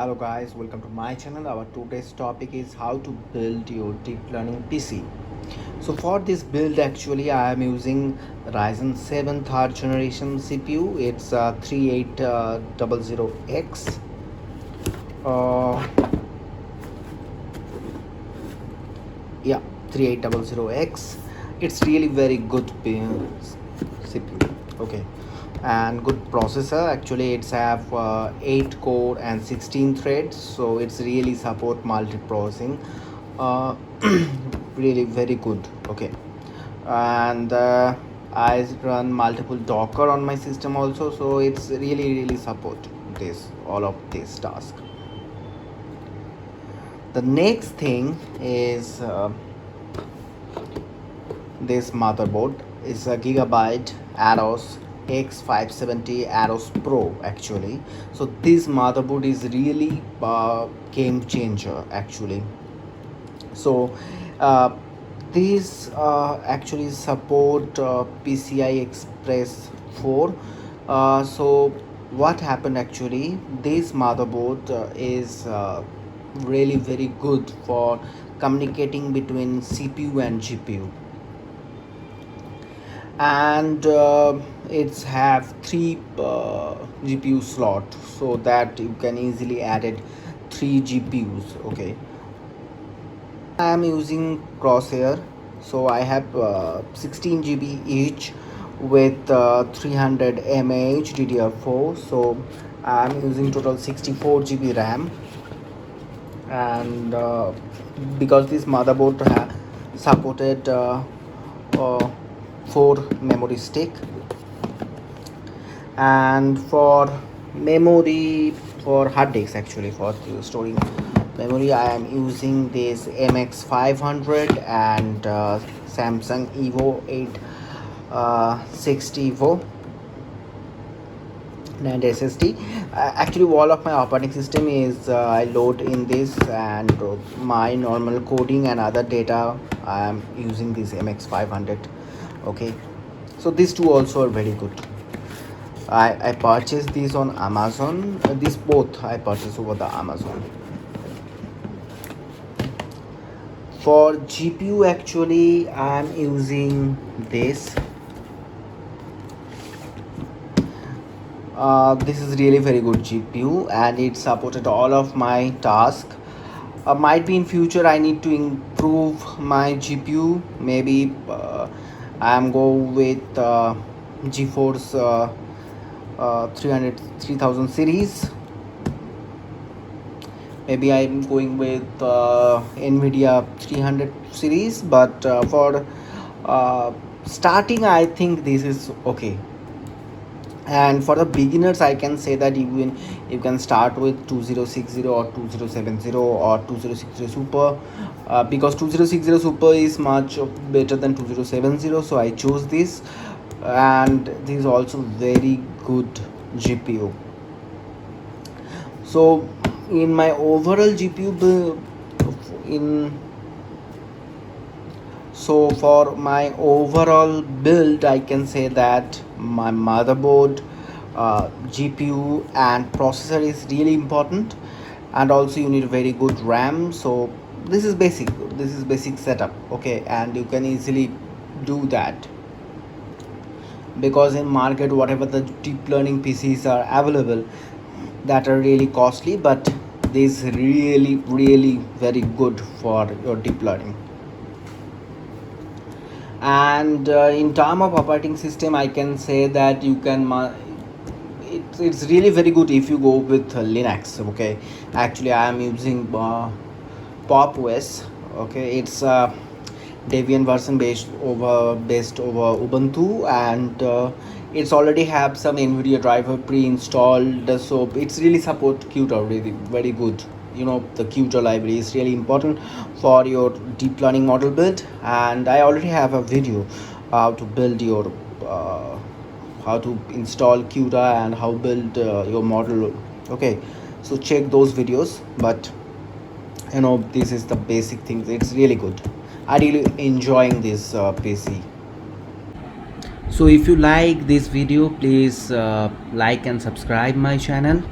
Hello guys, welcome to my channel. Our today's topic is how to build your deep learning PC. So for this build actually I am using Ryzen 7 third generation CPU. It's 3800X. Uh, yeah, 3800X. It's really very good CPU. Okay, and good processor. Actually it's have 8 core and 16 threads, so it's really support multi-processing. uh, Really very good. Okay, and I run multiple Docker on my system also, so it's really support this all of this task. The next thing is this motherboard is a Gigabyte Aros X570 Aros Pro actually. So this motherboard is really game changer actually. So uh, these actually support PCI Express 4. So what happened actually, this motherboard is really very good for communicating between CPU and GPU, and it's have 3 GPU slot, so that you can easily add 3 GPUs. Okay, I am using Crosshair, so I have 16 GB each with 300 mAh DDR4. So I am using total 64 GB RAM, and because this motherboard supported 4 memory stick, and for memory, for hard disks actually, for storing memory, I am using this MX500 and Samsung Evo 860 Evo and SSD. Actually all of my operating system is I load in this, and my normal coding and other data I am using this MX500. Okay, so these two also are very good. I purchased these on Amazon. These both I purchased over the Amazon. For GPU actually I am using this. This is really very good GPU, and it supported all of my tasks. Might be in future I need to improve my GPU. Maybe I am go with GeForce 3000 series. Maybe I'm going with Nvidia 300 series, but for starting I think this is okay. And for the beginners I can say that even you can start with 2060 or 2070 or 2060 Super, because 2060 Super is much better than 2070, so I chose this, and this is also very good GPU. So in my overall GPU so for my overall build I can say that my motherboard, GPU and processor is really important, and also you need very good RAM. So this is basic setup. Okay, and you can easily do that, because in market whatever the deep learning PCs are available that are really costly, but this really very good for your deep learning. And in term of operating system I can say that you can it's really very good if you go with Linux. Okay, actually I am using Pop OS. Okay, it's Debian version based over Ubuntu, and it's already have some Nvidia driver pre-installed, so it's really support Qt really very good. You know, the Qt library is really important for your deep learning model build, and I already have a video how to build your how to install Qt and how build your model. Okay, so check those videos, but you know, this is the basic things. It's really good. I really enjoying this PC. So if you like this video, please like and subscribe my channel.